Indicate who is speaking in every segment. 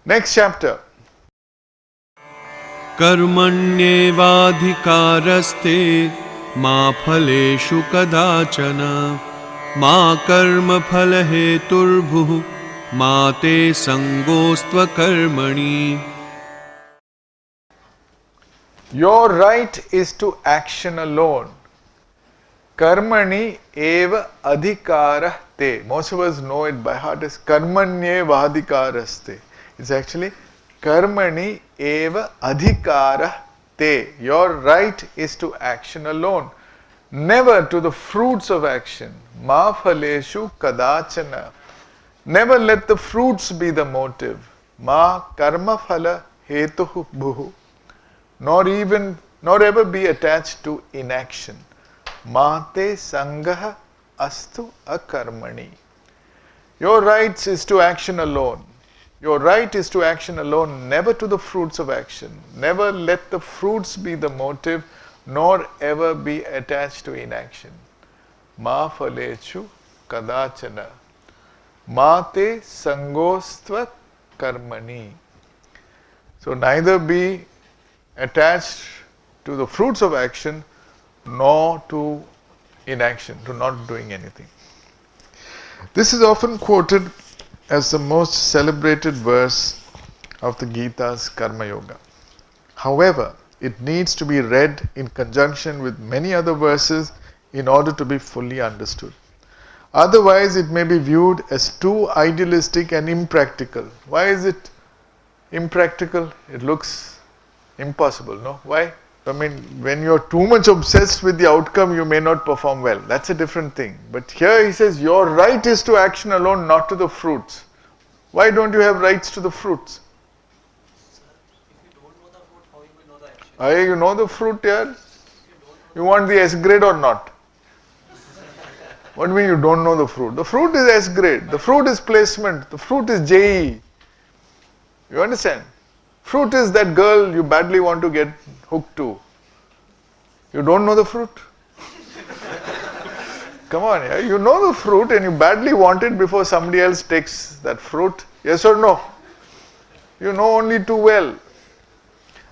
Speaker 1: Next chapter.
Speaker 2: कर्मण्येवाधिकारस्ते मा फलेषु कदाचन मा कर्म फलहेतुर्भुः मा ते संगोऽस्त्व कर्मणि.
Speaker 1: Your right is to action alone. Karmani eva adhikara te. Most of us know it by heart as karmanyeva adhikaraste. It's actually karmani eva adhikara te. Your right is to action alone. Never to the fruits of action. Ma phaleshu kadachana. Never let the fruits be the motive. Ma karma phala hetuhu bhuhu. Nor ever be attached to inaction. Mate sangaha astu akarmani. Your right is to action alone. Your right is to action alone, never to the fruits of action. Never let the fruits be the motive, nor ever be attached to inaction. Ma phalechu kadachana. Mate sangostva karmani. So neither be attached to the fruits of action nor to inaction, to not doing anything. This is often quoted as the most celebrated verse of the Gita's Karmayoga. However, it needs to be read in conjunction with many other verses in order to be fully understood. Otherwise, it may be viewed as too idealistic and impractical. Why is it impractical? It looks impossible, no? Why? I mean, when you're too much obsessed with the outcome, you may not perform well. That's a different thing. But here he says, your right is to action alone, not to the fruits. Why don't you have rights to the fruits?
Speaker 3: Sir, if you don't know the fruit, how you will know the action?
Speaker 1: You know the fruit here? You want the S grade or not? What do you mean you don't know the fruit? The fruit is S grade. The fruit is placement. The fruit is JE. You understand? Fruit is that girl you badly want to get hooked to. You don't know the fruit? Come on, yeah? You know the fruit and you badly want it before somebody else takes that fruit. Yes or no? You know only too well.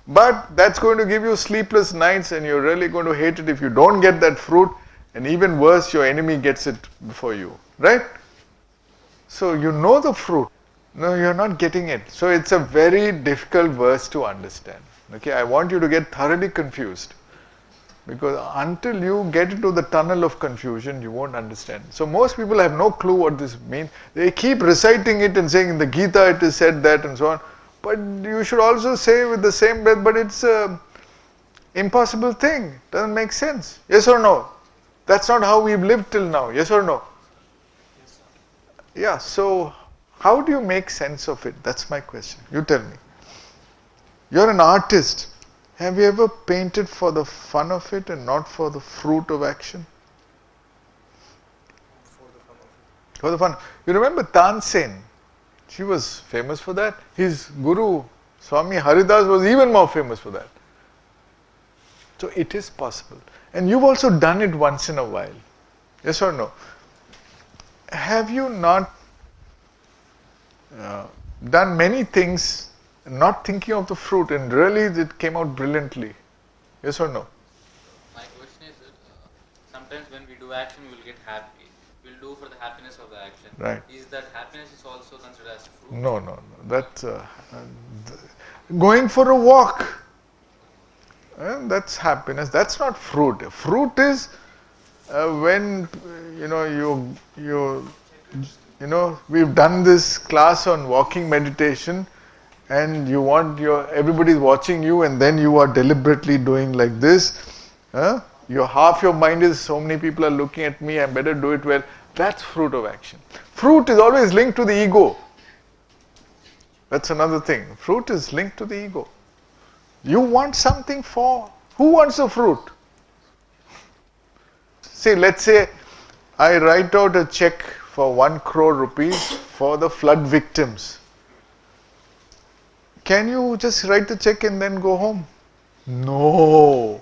Speaker 1: But that's going to give you sleepless nights and you're really going to hate it if you don't get that fruit, and even worse, your enemy gets it before you. Right? So you know the fruit. No, you're not getting it. So it's a very difficult verse to understand. Okay, I want you to get thoroughly confused. Because until you get into the tunnel of confusion, you won't understand. So most people have no clue what this means. They keep reciting it and saying in the Gita it is said that and so on. But you should also say with the same breath, but it's an impossible thing. Doesn't make sense. Yes or no? That's not how we've lived till now. Yes or no?
Speaker 3: Yes, sir.
Speaker 1: Yeah, so how do you make sense of it? That's my question. You tell me. You're an artist. Have you ever painted for the fun of it and not for the fruit of action?
Speaker 3: For the fun of it.
Speaker 1: For the fun. You remember Tansen? She was famous for that. His guru, Swami Haridas, was even more famous for that. So it is possible. And you've also done it once in a while. Yes or no? Have you not done many things not thinking of the fruit and really it came out brilliantly? Yes or no?
Speaker 4: My question is, sometimes when we do action, we will get happy. We will do for the happiness of the action.
Speaker 1: Right.
Speaker 4: Is that happiness is also considered as fruit?
Speaker 1: No. That's going for a walk. That's happiness. That's not fruit. Fruit is when we've done this class on walking meditation, and you want everybody's watching you, and then you are deliberately doing like this. Half your mind is, so many people are looking at me, I better do it well. That's fruit of action. Fruit is always linked to the ego. That's another thing. Fruit is linked to the ego. You want something for, who wants a fruit? See, let's say I write out a check for 1 crore rupees for the flood victims. Can you just write the check and then go home? No.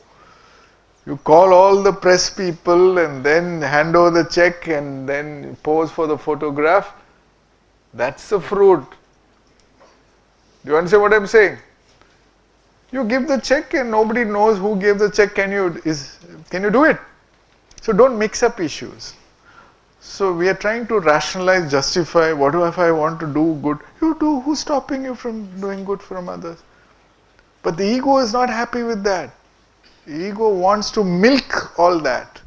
Speaker 1: You call all the press people and then hand over the check and then pose for the photograph. That's the fruit. Do you understand what I'm saying? You give the check and nobody knows who gave the check. Can you do it? So don't mix up issues. So we are trying to rationalize, justify, what if I want to do good? You do. Who's stopping you from doing good from others? But the ego is not happy with that. The ego wants to milk all that.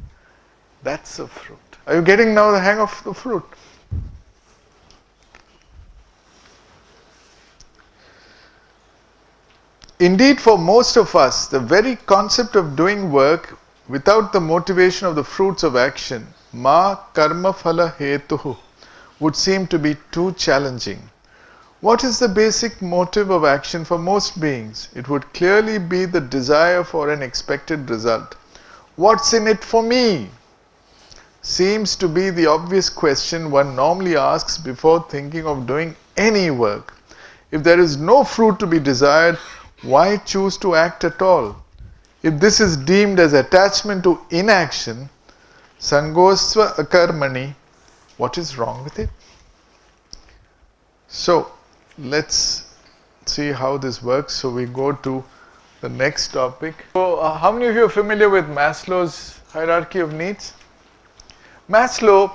Speaker 1: That's the fruit. Are you getting now the hang of the fruit? Indeed, for most of us, the very concept of doing work without the motivation of the fruits of action, ma karma phala hetuhu, would seem to be too challenging. What is the basic motive of action for most beings? It would clearly be the desire for an expected result. What's in it for me? Seems to be the obvious question one normally asks before thinking of doing any work. If there is no fruit to be desired, why choose to act at all? If this is deemed as attachment to inaction, sangosva akarmani, what is wrong with it? So, let's see how this works. So, we go to the next topic. So, how many of you are familiar with Maslow's hierarchy of needs? Maslow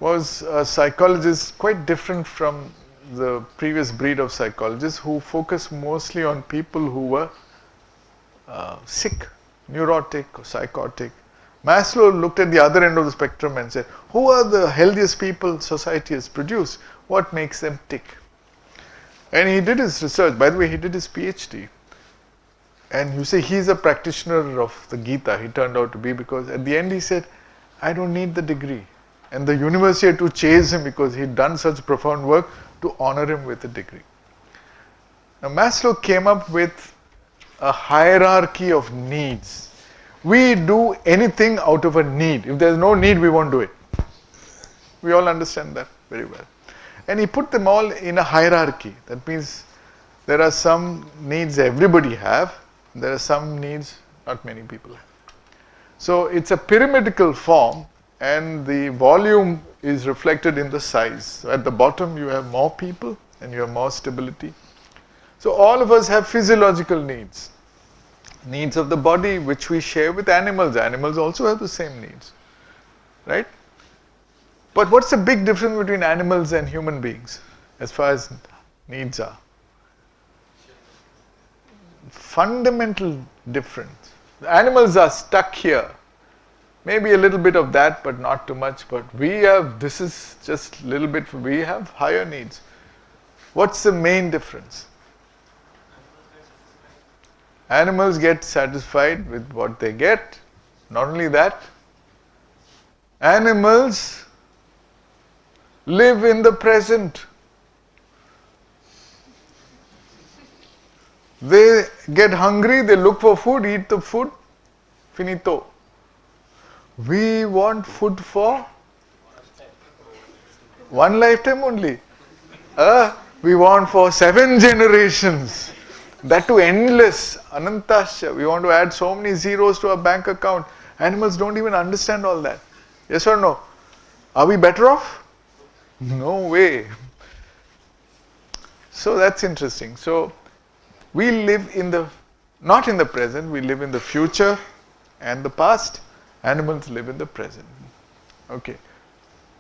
Speaker 1: was a psychologist quite different from the previous breed of psychologists who focused mostly on people who were sick, neurotic or psychotic. Maslow looked at the other end of the spectrum and said, who are the healthiest people society has produced? What makes them tick? And he did his research. By the way, he did his PhD. And you say he's a practitioner of the Gita, he turned out to be, because at the end he said, I don't need the degree. And the university had to chase him because he'd done such profound work to honor him with a degree. Now Maslow came up with a hierarchy of needs. We do anything out of a need. If there's no need, we won't do it. We all understand that very well. And he put them all in a hierarchy. That means there are some needs everybody have, there are some needs not many people have. So it's a pyramidical form, and the volume is reflected in the size. So at the bottom you have more people and you have more stability. So all of us have physiological needs. Needs of the body which we share with animals. Animals also have the same needs. Right? But what's the big difference between animals and human beings as far as needs are? Fundamental difference. The animals are stuck here. Maybe a little bit of that, but not too much. But we have, this is just a little bit, we have higher needs. What's the main difference? Animals get satisfied with what they get. Not only that, animals live in the present. They get hungry, they look for food, eat the food, finito. We want food for one lifetime only. We want for 7 generations. That too endless, anantasya. We want to add so many zeros to our bank account. Animals don't even understand all that. Yes or no? Are we better off? No way. So that's interesting. So we live not in the present, we live in the future and the past. Animals live in the present. Okay.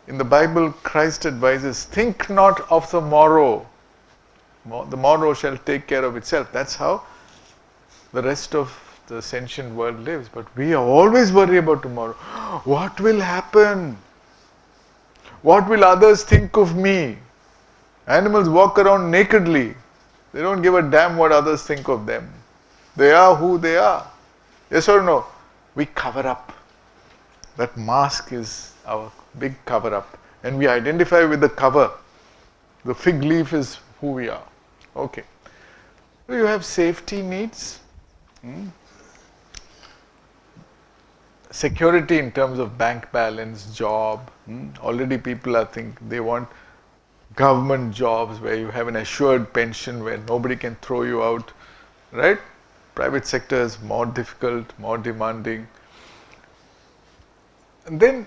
Speaker 1: In the Bible, Christ advises, think not of the morrow. The morrow shall take care of itself. That's how the rest of the sentient world lives. But we are always worried about tomorrow. What will happen? What will others think of me? Animals walk around nakedly. They don't give a damn what others think of them. They are who they are. Yes or no? We cover up. That mask is our big cover up. And we identify with the cover. The fig leaf is who we are. Okay. Do you have safety needs? Security in terms of bank balance, job. Already people are they want government jobs where you have an assured pension where nobody can throw you out. Right? Private sector is more difficult, more demanding. And then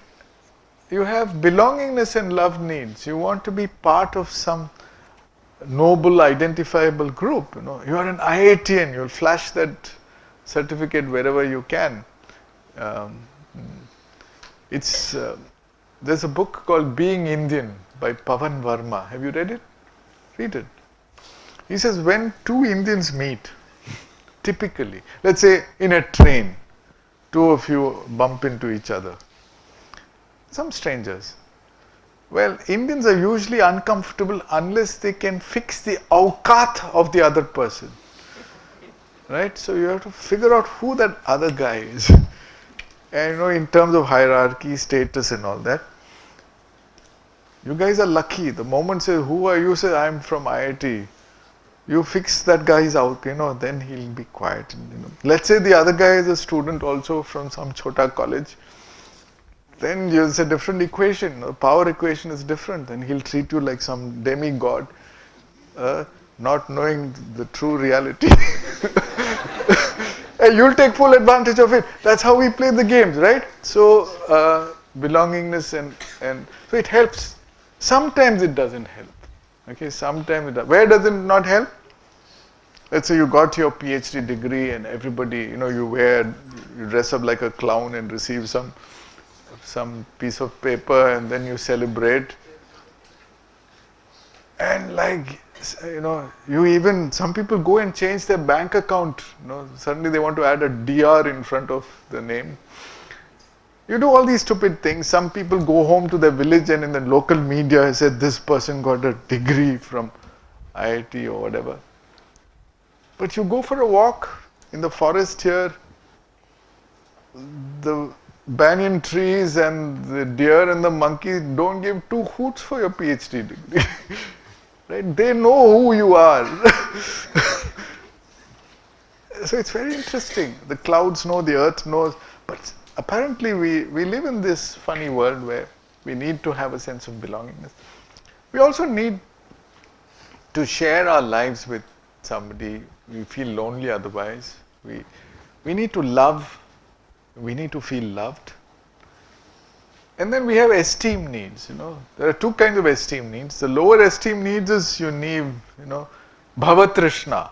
Speaker 1: you have belongingness and love needs. You want to be part of some noble identifiable group. You are an IITian, you'll flash that certificate wherever you can. Um, there's a book called Being Indian by Pavan Verma. Have you read it? Read it. He says when two Indians meet, typically, let's say in a train, two of you bump into each other, some strangers. Well, Indians are usually uncomfortable unless they can fix the awqat of the other person. Right? So you have to figure out who that other guy is. And in terms of hierarchy, status and all that, you guys are lucky. The moment says, who are you? Say, I'm from IIT. You fix that guy's out, then he'll be quiet. Let's say the other guy is a student also from some chota college. Then there's a different equation. The power equation is different. Then he'll treat you like some demigod, not knowing the true reality. And you'll take full advantage of it. That's how we play the games, right? So belongingness and so it helps. Sometimes it doesn't help. Okay, sometimes it does. Where does it not help? Let's say you got your PhD degree and everybody, you dress up like a clown and receive some piece of paper and then you celebrate. And some people go and change their bank account. Suddenly they want to add a DR in front of the name. You do all these stupid things. Some people go home to their village and in the local media said this person got a degree from IIT or whatever. But you go for a walk in the forest here, the banyan trees and the deer and the monkey don't give two hoots for your PhD degree. Right? They know who you are. So it's very interesting. The clouds know, the earth knows, but apparently we live in this funny world where we need to have a sense of belongingness. We also need to share our lives with somebody. We feel lonely otherwise. We need to love. We need to feel loved. And then we have esteem needs. There are two kinds of esteem needs. The lower esteem needs is you need, bhavatrishna.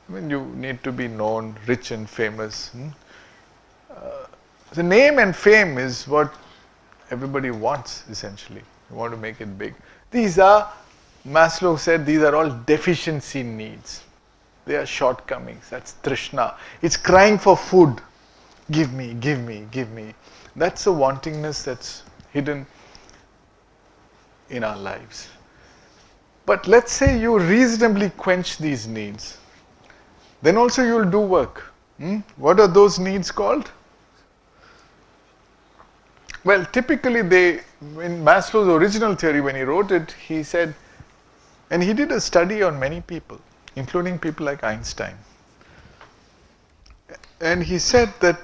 Speaker 1: You need to be known, rich and famous. The name and fame is what everybody wants, essentially. You want to make it big. These are, Maslow said, these are all deficiency needs. They are shortcomings. That's trishna. It's crying for food. Give me, give me, give me. That's a wantingness that's hidden in our lives. But let's say you reasonably quench these needs. Then also you'll do work. What are those needs called? Well, typically in Maslow's original theory, when he wrote it, he said, and he did a study on many people, including people like Einstein. And he said that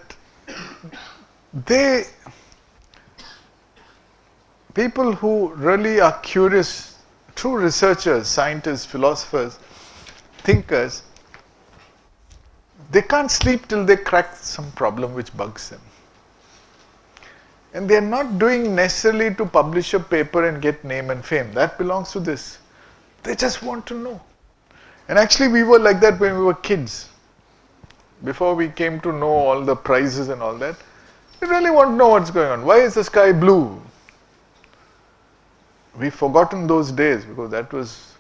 Speaker 1: people who really are curious, true researchers, scientists, philosophers, thinkers, they can't sleep till they crack some problem which bugs them. And they are not doing necessarily to publish a paper and get name and fame. That belongs to this. They just want to know. And actually we were like that when we were kids. Before we came to know all the prizes and all that, we really want to know what's going on. Why is the sky blue? We've forgotten those days because that was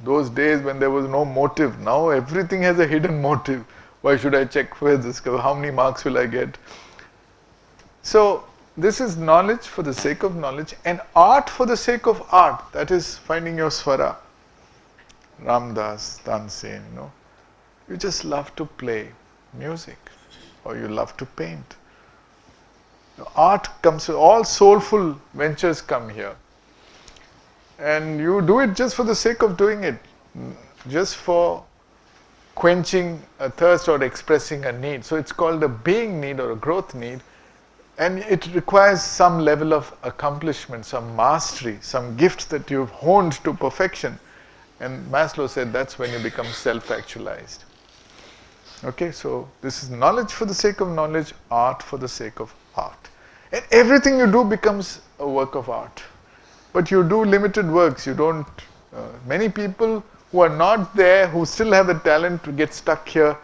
Speaker 1: those days when there was no motive. Now everything has a hidden motive. Why should I check where this goes? How many marks will I get? So this is knowledge for the sake of knowledge and art for the sake of art. That is finding your swara. Ramdas, Tansen, You just love to play music or you love to paint. Art comes, all soulful ventures come here. And you do it just for the sake of doing it, just for quenching a thirst or expressing a need. So it's called a being need or a growth need. And it requires some level of accomplishment, some mastery, some gift that you've honed to perfection. And Maslow said that's when you become self-actualized. Okay, so this is knowledge for the sake of knowledge, art for the sake of art. And everything you do becomes a work of art. But you do limited works, you don't Many people who are not there, who still have the talent to get stuck here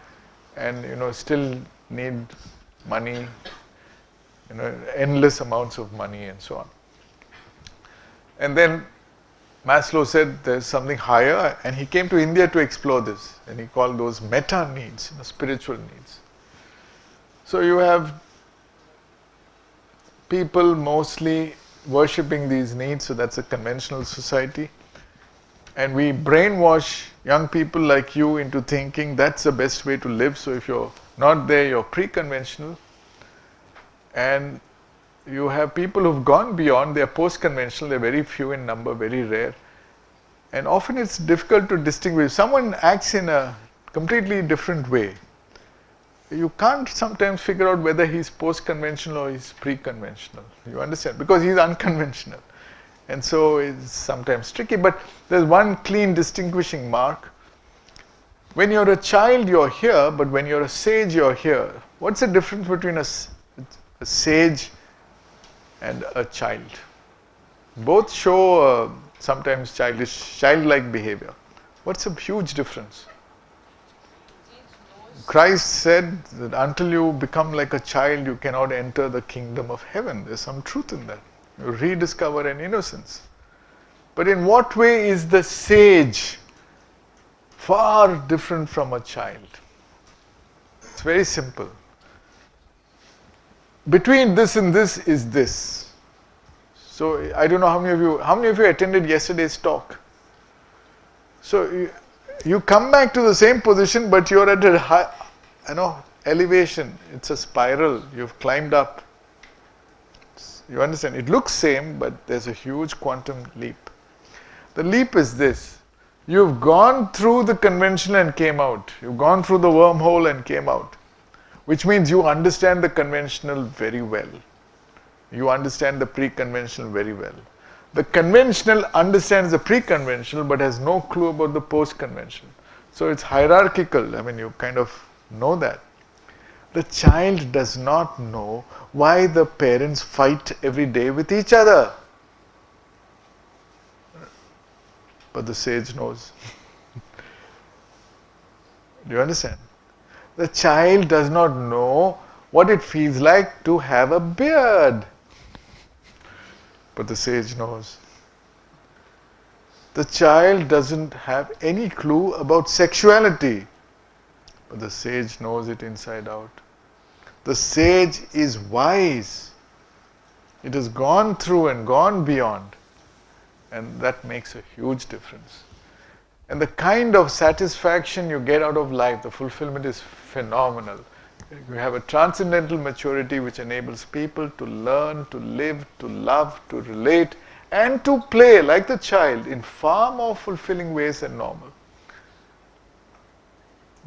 Speaker 1: and still need money, endless amounts of money and so on. And then Maslow said there's something higher, and he came to India to explore this, and he called those meta needs, spiritual needs. So you have people mostly worshipping these needs, so that's a conventional society. And we brainwash young people like you into thinking that's the best way to live. So if you're not there, you're pre-conventional. And you have people who've gone beyond, they're post-conventional, they're very few in number, very rare. And often it's difficult to distinguish. Someone acts in a completely different way. You can't sometimes figure out whether he's post-conventional or he's pre-conventional. You understand? Because he's unconventional. And so it's sometimes tricky. But there's one clean distinguishing mark. When you're a child, you're here, but when you're a sage, you're here. What's the difference between a sage and a child? Both show sometimes childlike behavior. What's a huge difference? Christ said that until you become like a child, you cannot enter the kingdom of heaven. There's some truth in that. You rediscover an innocence. But in what way is the sage far different from a child? It's very simple. Between this and this is this. So I don't know how many of you attended yesterday's talk. So you come back to the same position, but you're at a high, elevation. It's a spiral. You've climbed up. You understand? It looks same, but there's a huge quantum leap. The leap is this. You've gone through the conventional and came out. You've gone through the wormhole and came out. Which means you understand the conventional very well. You understand the pre-conventional very well. The conventional understands the pre-conventional but has no clue about the post-conventional. So it's hierarchical. You kind of know that. The child does not know why the parents fight every day with each other. But the sage knows. Do you understand? The child does not know what it feels like to have a beard. But the sage knows. The child doesn't have any clue about sexuality. But the sage knows it inside out. The sage is wise. It has gone through and gone beyond. And that makes a huge difference. And the kind of satisfaction you get out of life, the fulfillment is phenomenal. You have a transcendental maturity which enables people to learn, to live, to love, to relate, and to play like the child in far more fulfilling ways than normal.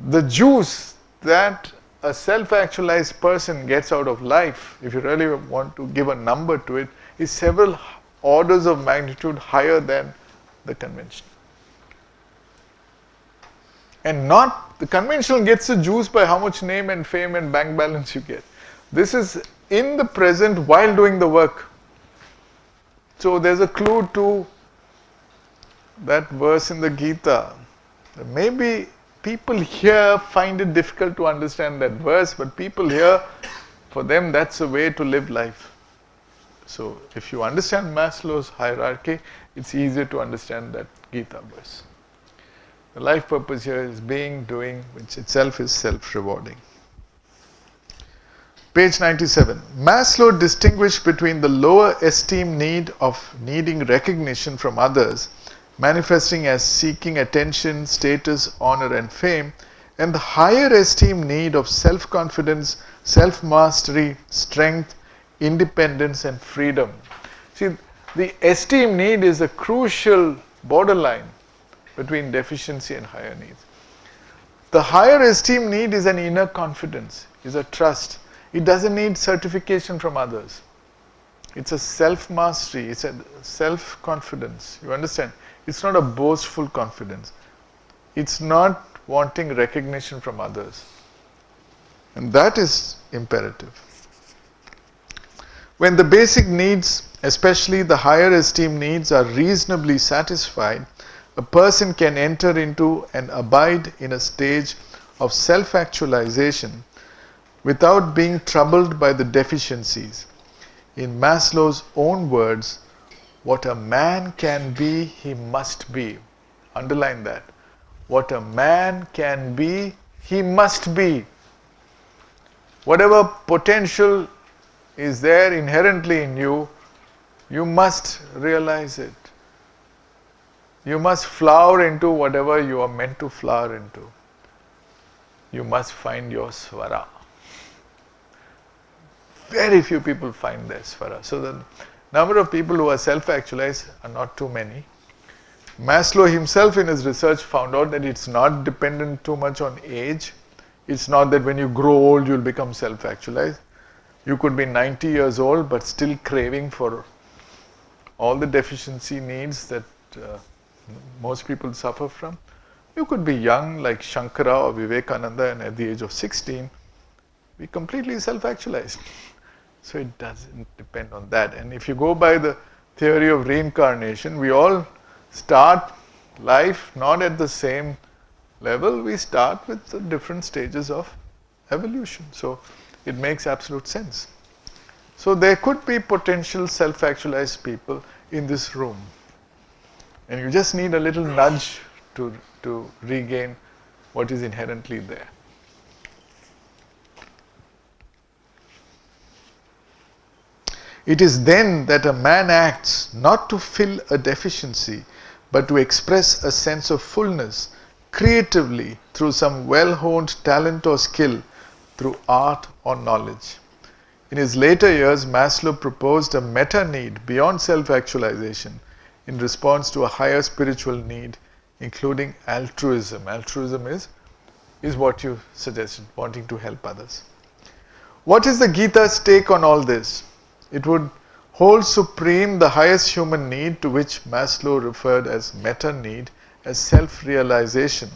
Speaker 1: The juice that a self-actualized person gets out of life, if you really want to give a number to it, is several orders of magnitude higher than the conventional. And not, the conventional gets the juice by how much name and fame and bank balance you get. This is in the present while doing the work. So there's a clue to that verse in the Gita. Maybe people here find it difficult to understand that verse, but people here, for them that's a way to live life. So if you understand Maslow's hierarchy, it's easier to understand that Gita verse. The life purpose here is being, doing, which itself is self-rewarding. Page 97. Maslow distinguished between the lower esteem need of needing recognition from others, manifesting as seeking attention, status, honor, and fame, and the higher esteem need of self-confidence, self-mastery, strength, independence, and freedom. See, the esteem need is a crucial borderline between deficiency and higher needs. The higher esteem need is an inner confidence, is a trust. It doesn't need certification from others. It's a self-mastery, it's a self-confidence. You understand? It's not a boastful confidence. It's not wanting recognition from others. And that is imperative. When the basic needs, especially the higher esteem needs, are reasonably satisfied, a person can enter into and abide in a stage of self-actualization without being troubled by the deficiencies. In Maslow's own words, what a man can be, he must be. Underline that. What a man can be, he must be. Whatever potential is there inherently in you, you must realize it. You must flower into whatever you are meant to flower into. You must find your swara. Very few people find their swara. So the number of people who are self-actualized are not too many. Maslow himself in his research found out that it's not dependent too much on age. It's not that when you grow old you'll become self-actualized. You could be 90 years old but still craving for all the deficiency needs that most people suffer from. You could be young like Shankara or Vivekananda and at the age of 16 be completely self-actualized. So it doesn't depend on that. And if you go by the theory of reincarnation, we all start life not at the same level, we start with the different stages of evolution. So it makes absolute sense. So there could be potential self-actualized people in this room. And you just need a little nudge to regain what is inherently there. It is then that a man acts not to fill a deficiency, but to express a sense of fullness creatively through some well-honed talent or skill, through art or knowledge. In his later years, Maslow proposed a meta-need beyond self-actualization in response to a higher spiritual need, including altruism. Altruism is what you suggested, wanting to help others. What is the Gita's take on all this? It would hold supreme the highest human need, to which Maslow referred as meta-need, as self-realization,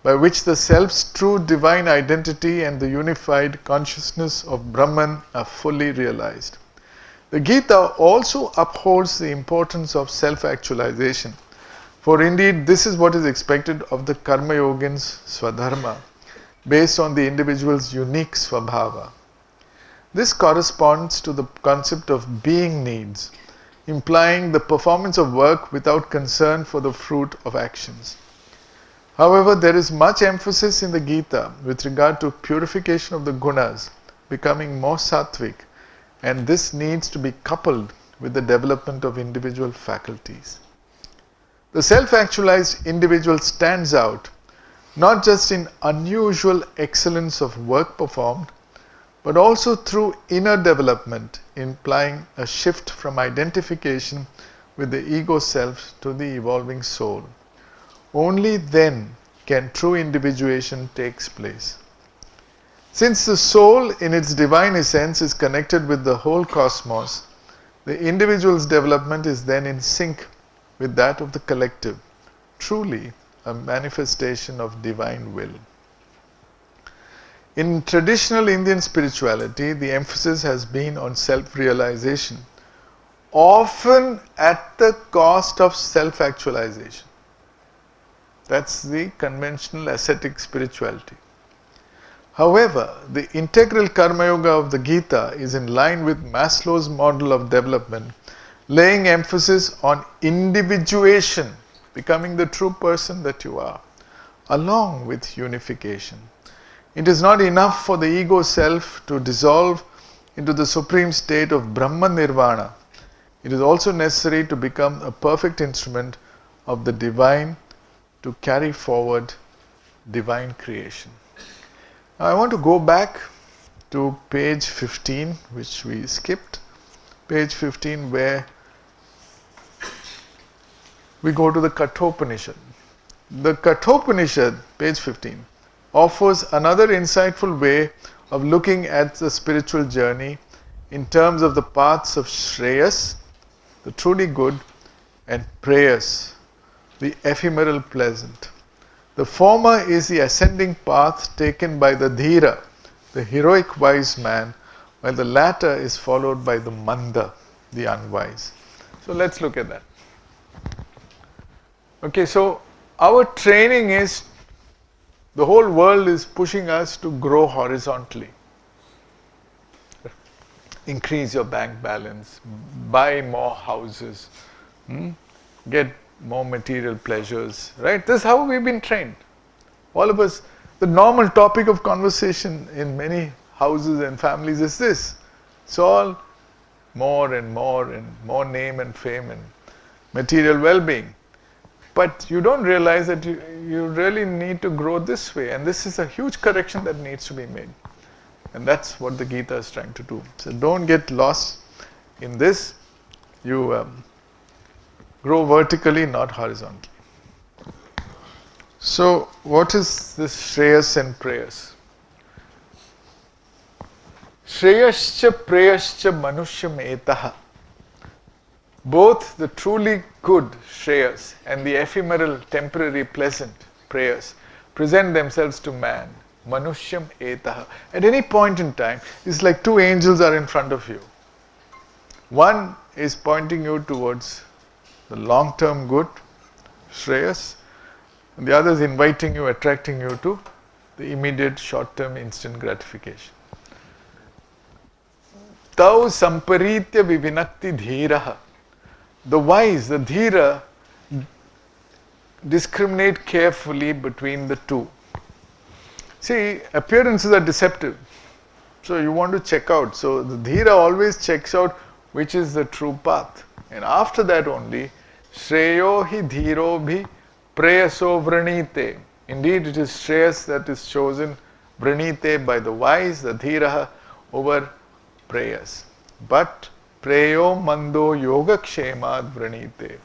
Speaker 1: by which the self's true divine identity and the unified consciousness of Brahman are fully realized. The Gita also upholds the importance of self-actualization, for indeed this is what is expected of the Karmayogins Swadharma, based on the individual's unique Swabhava. This corresponds to the concept of being needs, implying the performance of work without concern for the fruit of actions. However, there is much emphasis in the Gita with regard to purification of the gunas, becoming more sattvic, and this needs to be coupled with the development of individual faculties. The self-actualized individual stands out not just in unusual excellence of work performed, but also through inner development, implying a shift from identification with the ego self to the evolving soul. Only then can true individuation take place. Since the soul in its divine essence is connected with the whole cosmos, the individual's development is then in sync with that of the collective, truly a manifestation of divine will. In traditional Indian spirituality, the emphasis has been on self-realization, often at the cost of self-actualization. That's the conventional ascetic spirituality. However, the integral Karmayoga of the Gita is in line with Maslow's model of development, laying emphasis on individuation, becoming the true person that you are, along with unification. It is not enough for the ego self to dissolve into the supreme state of Brahma Nirvana. It is also necessary to become a perfect instrument of the divine to carry forward divine creation. Now I want to go back to page 15, which we skipped. Page 15, where we go to the Kathopanishad. The Kathopanishad, page 15, offers another insightful way of looking at the spiritual journey in terms of the paths of Shreyas, the truly good, and Preyas, the ephemeral pleasant. The former is the ascending path taken by the Dhira, the heroic wise man, while the latter is followed by the Manda, the unwise. So let's look at that. Okay, so our training is, the whole world is pushing us to grow horizontally. Increase your bank balance, buy more houses, get more material pleasures, right? This is how we've been trained. All of us, the normal topic of conversation in many houses and families is this. It's all more and more name and fame and material well-being. But you don't realize that you really need to grow this way, and this is a huge correction that needs to be made. And that's what the Gita is trying to do. So don't get lost in this. You grow vertically, not horizontally. So what is this Shreyas and Preyas? Shreyascha Preyascha Manushyam Etaha. Both the truly good Shreyas and the ephemeral, temporary, pleasant Preyas present themselves to man. Manushyam Etaha. At any point in time, it's like two angels are in front of you. One is pointing you towards the long-term good, Shreyas, and the other is inviting you, attracting you to the immediate, short-term, instant gratification. Tau samparitya vivinakti dhiraha. The wise, the dhira, discriminate carefully between the two. See, appearances are deceptive. So you want to check out. So the dhira always checks out which is the true path. And after that only, Shreyo hi dhiro bhi preyaso vranite. Indeed, it is Shreyas that is chosen, vranite, by the wise, the dhiraha, over prayas. But preyo mando yoga kshemad vranite.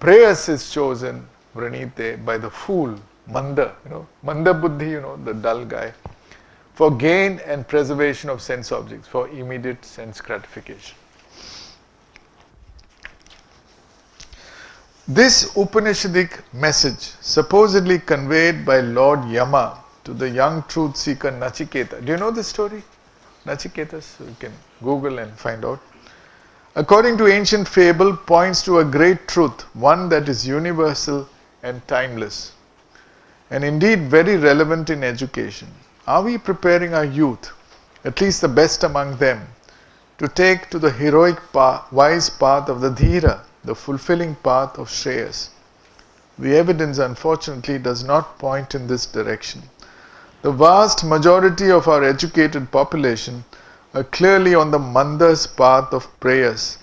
Speaker 1: Prayas is chosen, vranite, by the fool, manda, manda buddhi, the dull guy, for gain and preservation of sense objects, for immediate sense gratification. This Upanishadic message, supposedly conveyed by Lord Yama to the young truth seeker Nachiketa. Do you know this story? Nachiketa, so you can Google and find out. According to ancient fable, points to a great truth, one that is universal and timeless, and indeed very relevant in education. Are we preparing our youth, at least the best among them, to take to the heroic wise path of the dhira, the fulfilling path of Shreyas? The evidence, unfortunately, does not point in this direction. The vast majority of our educated population are clearly on the manda's path of prayers,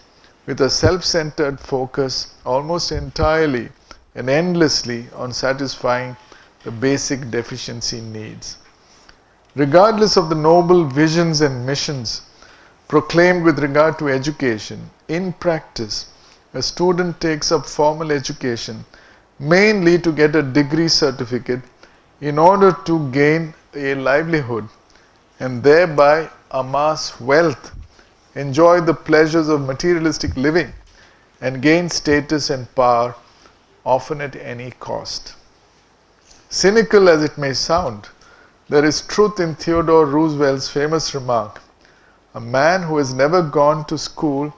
Speaker 1: with a self-centered focus almost entirely and endlessly on satisfying the basic deficiency needs. Regardless of the noble visions and missions proclaimed with regard to education, in practice, a student takes up formal education mainly to get a degree certificate in order to gain a livelihood and thereby amass wealth, enjoy the pleasures of materialistic living, and gain status and power, often at any cost. Cynical as it may sound, there is truth in Theodore Roosevelt's famous remark: a man who has never gone to school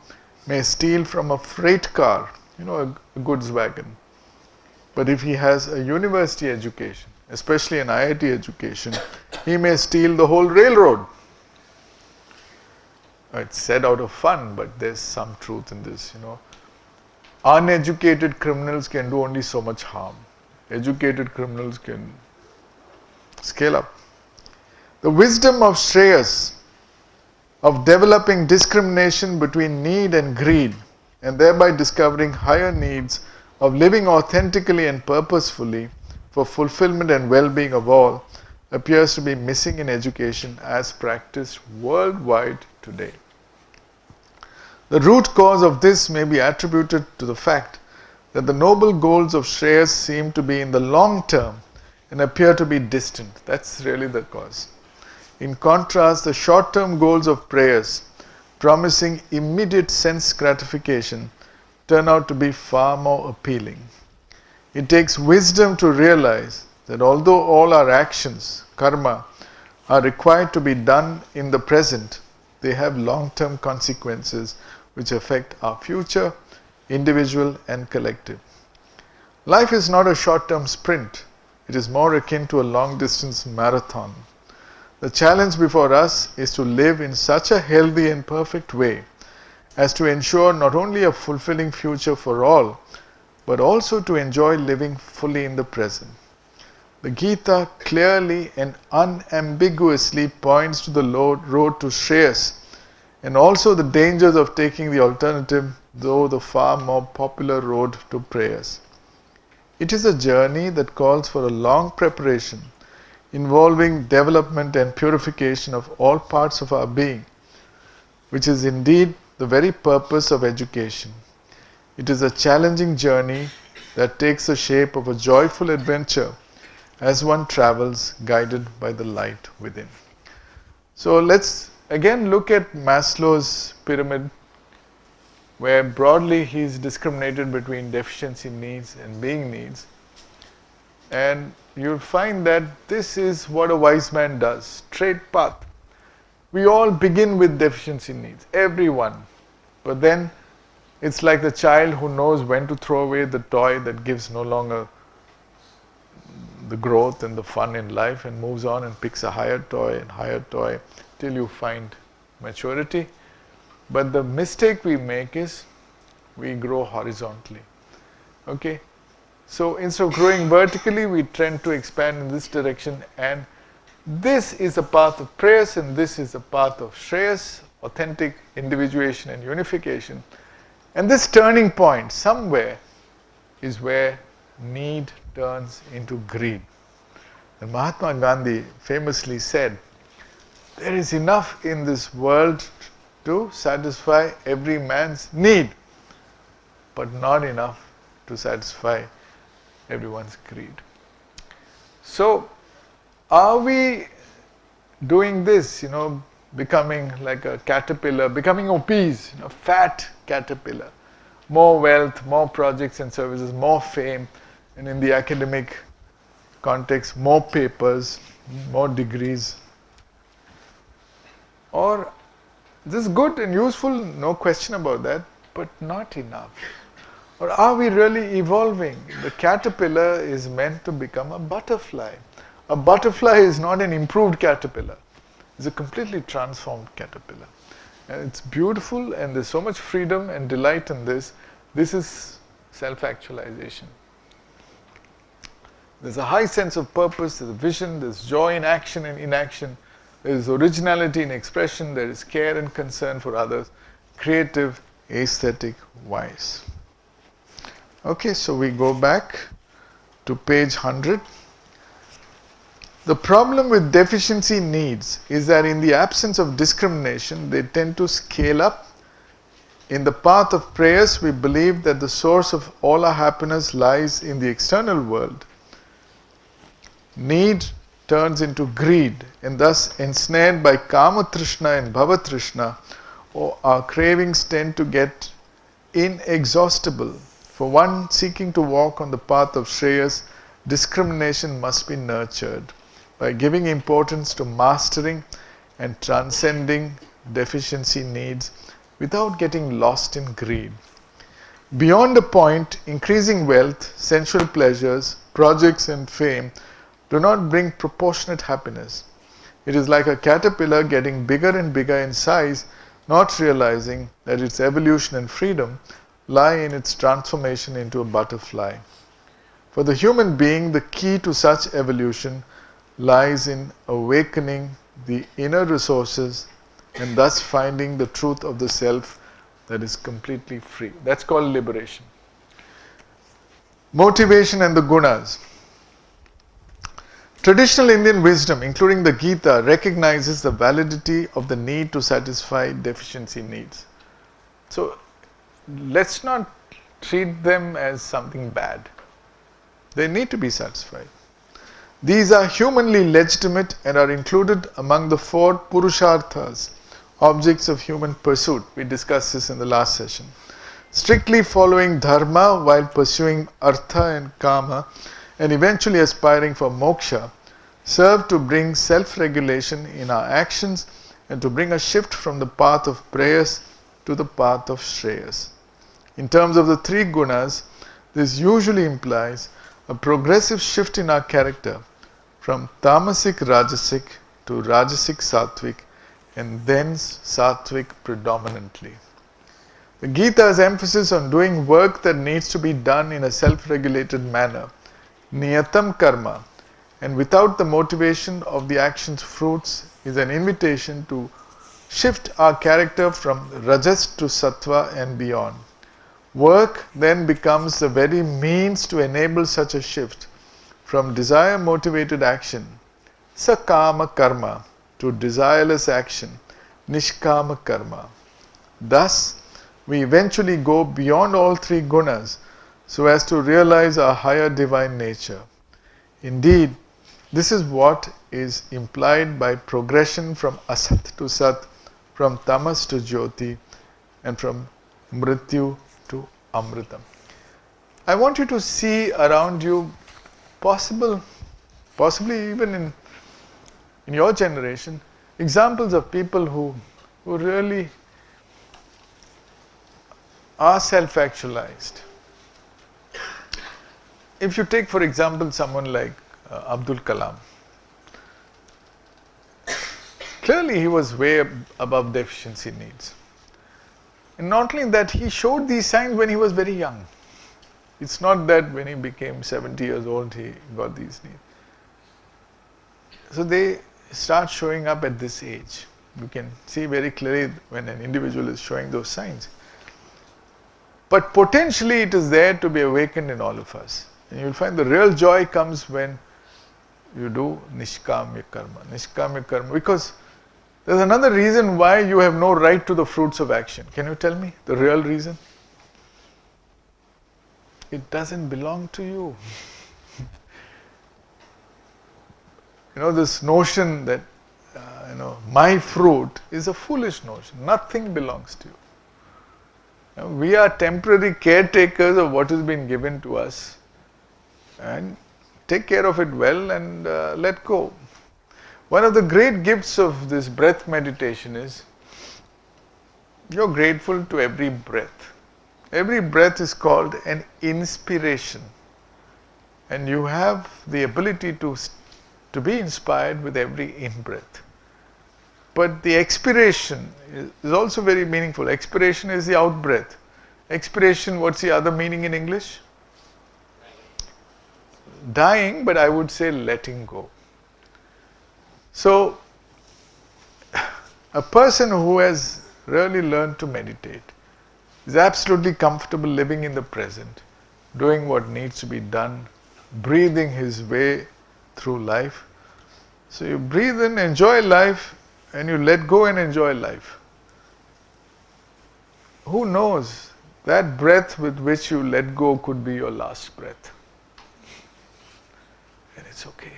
Speaker 1: may steal from a freight car, a goods wagon. But if he has a university education, especially an IIT education, he may steal the whole railroad. It's said out of fun, but there's some truth in this, Uneducated criminals can do only so much harm. Educated criminals can scale up. The wisdom of Shreyas, of developing discrimination between need and greed, and thereby discovering higher needs, of living authentically and purposefully for fulfillment and well-being of all, appears to be missing in education as practiced worldwide today. The root cause of this may be attributed to the fact that the noble goals of Shreyas seem to be in the long term and appear to be distant. That's really the cause. In contrast, the short-term goals of prayers, promising immediate sense gratification, turn out to be far more appealing. It takes wisdom to realize that although all our actions, karma, are required to be done in the present, they have long-term consequences which affect our future, individual and collective. Life is not a short-term sprint. It is more akin to a long-distance marathon. The challenge before us is to live in such a healthy and perfect way as to ensure not only a fulfilling future for all, but also to enjoy living fully in the present. The Gita clearly and unambiguously points to the road to Shreyas and also the dangers of taking the alternative, though the far more popular road to prayers. It is a journey that calls for a long preparation, involving development and purification of all parts of our being, which is indeed the very purpose of education. It is a challenging journey that takes the shape of a joyful adventure as one travels guided by the light within. So let's again look at Maslow's pyramid, where broadly he's discriminated between deficiency needs and being needs. And you'll find that this is what a wise man does, straight path. We all begin with deficiency needs, everyone. But then it's like the child who knows when to throw away the toy that gives no longer the growth and the fun in life and moves on and picks a higher toy till you find maturity. But the mistake we make is we grow horizontally. Okay? So instead of growing vertically, we tend to expand in this direction, and this is a path of prayers and this is a path of Shreyas, authentic individuation and unification. And this turning point somewhere is where need turns into greed. And Mahatma Gandhi famously said, there is enough in this world to satisfy every man's need, but not enough to satisfy everyone's greed. So, are we doing this, becoming like a caterpillar, becoming obese, fat caterpillar, more wealth, more projects and services, more fame, and in the academic context, more papers, more degrees? Or this is good and useful, no question about that, but not enough. Or are we really evolving? The caterpillar is meant to become a butterfly. A butterfly is not an improved caterpillar. It's a completely transformed caterpillar. And it's beautiful, and there's so much freedom and delight in this. This is self-actualization. There's a high sense of purpose, there's a vision, there's joy in action and inaction. There is originality in expression, there is care and concern for others, creative, aesthetic, wise. Okay, so we go back to page 100. The problem with deficiency needs is that in the absence of discrimination, they tend to scale up. In the path of prayers, we believe that the source of all our happiness lies in the external world. Need turns into greed, and thus ensnared by Kama Trishna and Bhava Trishna, our cravings tend to get inexhaustible. For one seeking to walk on the path of Shreyas, discrimination must be nurtured by giving importance to mastering and transcending deficiency needs without getting lost in greed. Beyond a point, increasing wealth, sensual pleasures, projects and fame do not bring proportionate happiness. It is like a caterpillar getting bigger and bigger in size, not realizing that its evolution and freedom lie in its transformation into a butterfly. For the human being, the key to such evolution lies in awakening the inner resources and thus finding the truth of the self that is completely free. That's called liberation. Motivation and the gunas. Traditional Indian wisdom, including the Gita, recognizes the validity of the need to satisfy deficiency needs. So, let's not treat them as something bad. They need to be satisfied. These are humanly legitimate and are included among the 4 Purusharthas, objects of human pursuit. We discussed this in the last session. Strictly following dharma while pursuing artha and kama and eventually aspiring for moksha serve to bring self-regulation in our actions and to bring a shift from the path of prayers to the path of Shreyas. In terms of the 3 gunas, This usually implies a progressive shift in our character from tamasic rajasic to rajasic sattvic and thence sattvic predominantly. The Gita's emphasis on doing work that needs to be done in a self-regulated manner, niyatam karma, and without the motivation of the action's fruits, is an invitation to shift our character from rajas to sattva and beyond. Work then becomes the very means to enable such a shift from desire-motivated action, sakama karma, to desireless action, nishkama karma. Thus, we eventually go beyond all three gunas so as to realize our higher divine nature. Indeed, this is what is implied by progression from asat to sat, from tamas to jyoti, and from mrityu to amritam. I want you to see around you possibly even in your generation, examples of people who really are self-actualized. If you take, for example, someone like Abdul Kalam, clearly he was way above deficiency needs. And not only that, he showed these signs when he was very young. It's not that when he became 70 years old he got these needs. So they start showing up at this age. You can see very clearly when an individual is showing those signs. But potentially it is there to be awakened in all of us. And you'll find the real joy comes when you do nishkamya karma. Nishkamya karma. Because there's another reason why you have no right to the fruits of action. Can you tell me the real reason? It doesn't belong to you. This notion that, my fruit is a foolish notion. Nothing belongs to you. We are temporary caretakers of what has been given to us, and take care of it well and let go. One of the great gifts of this breath meditation is you're grateful to every breath. Every breath is called an inspiration, and you have the ability to be inspired with every in-breath. But the expiration is also very meaningful. Expiration is the out-breath. Expiration, what's the other meaning in English? Dying, but I would say letting go. So, a person who has really learned to meditate is absolutely comfortable living in the present, doing what needs to be done, breathing his way through life. So you breathe in, enjoy life, and you let go and enjoy life. Who knows, that breath with which you let go could be your last breath. And it's okay.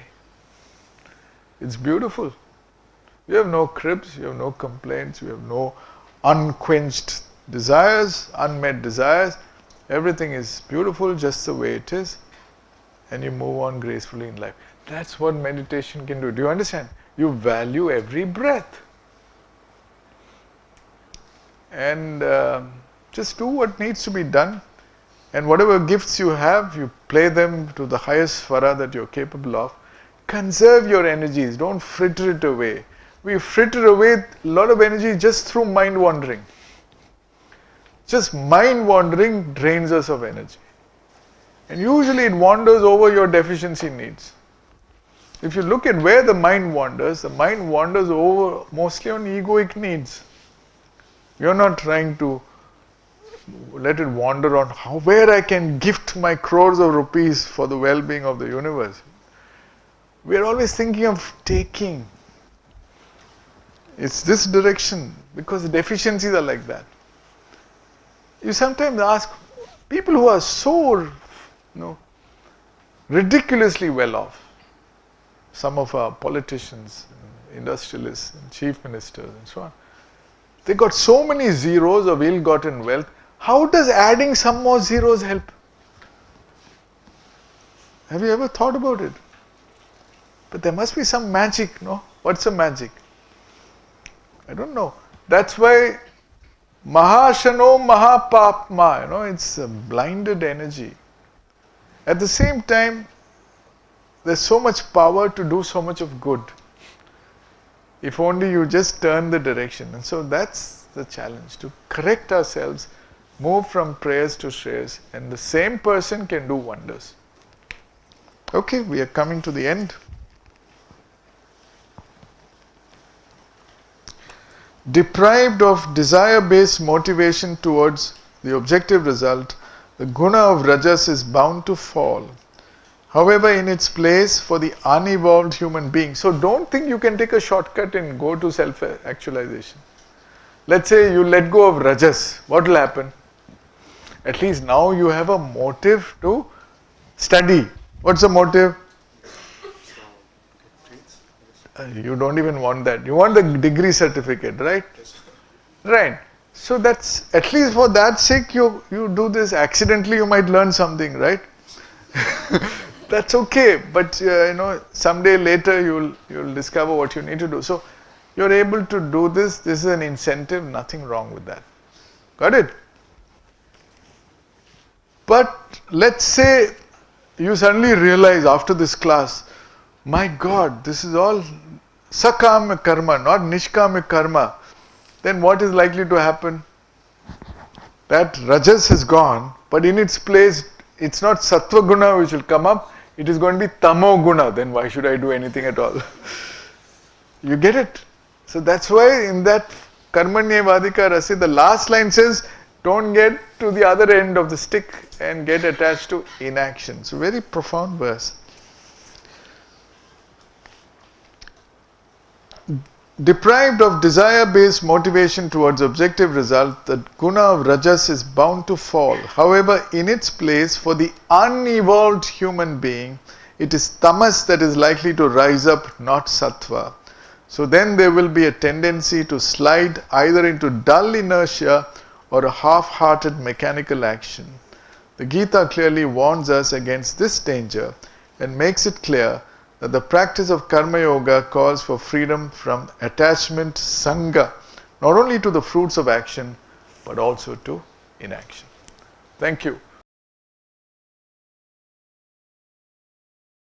Speaker 1: It's beautiful. You have no cribs, you have no complaints, you have no unquenched desires, unmet desires. Everything is beautiful just the way it is, and you move on gracefully in life. That's what meditation can do. Do you understand? You value every breath. And just do what needs to be done. And whatever gifts you have, you play them to the highest svara that you're capable of. Conserve your energies. Don't fritter it away. We fritter away a lot of energy just through mind wandering. Just mind wandering drains us of energy. And usually it wanders over your deficiency needs. If you look at where the mind wanders over mostly on egoic needs. You're not trying to let it wander on where I can gift my crores of rupees for the well-being of the universe. We are always thinking of taking. It's this direction because the deficiencies are like that. You sometimes ask people who are so, ridiculously well off. Some of our politicians, industrialists, and chief ministers, and so on. They got so many zeros of ill-gotten wealth. How does adding some more zeros help? Have you ever thought about it? But there must be some magic, no? What's the magic? I don't know. That's why Mahashano Mahapapma, it's a blinded energy. At the same time, there's so much power to do so much of good. If only you just turn the direction. And so that's the challenge, to correct ourselves, move from prayers to shreyas, and the same person can do wonders. Okay, we are coming to the end. Deprived of desire-based motivation towards the objective result, the guna of rajas is bound to fall. However, in its place for the unevolved human being. So don't think you can take a shortcut and go to self-actualization. Let's say you let go of rajas. What will happen? At least now you have a motive to study. What's the motive? You don't even want that. You want the degree certificate, right? Right. So that's, at least for that sake, you do this. Accidentally you might learn something, right? That's okay. But someday later you'll discover what you need to do. So you're able to do this. This is an incentive. Nothing wrong with that. Got it? But let's say you suddenly realize after this class, my God, this is all sakama karma, not nishkama karma. Then what is likely to happen? That rajas has gone, but in its place, it's not sattva guna which will come up, it is going to be tamo guna. Then why should I do anything at all? You get it? So that's why in that karmanye vadika rasi, the last line says, don't get to the other end of the stick and get attached to inaction. So very profound verse. Deprived of desire-based motivation towards objective result, the guna of rajas is bound to fall. However, in its place, for the unevolved human being, it is tamas that is likely to rise up, not sattva. So then there will be a tendency to slide either into dull inertia or a half-hearted mechanical action. The Gita clearly warns us against this danger and makes it clear that the practice of Karmayoga calls for freedom from attachment, sangha, not only to the fruits of action, but also to inaction. Thank you.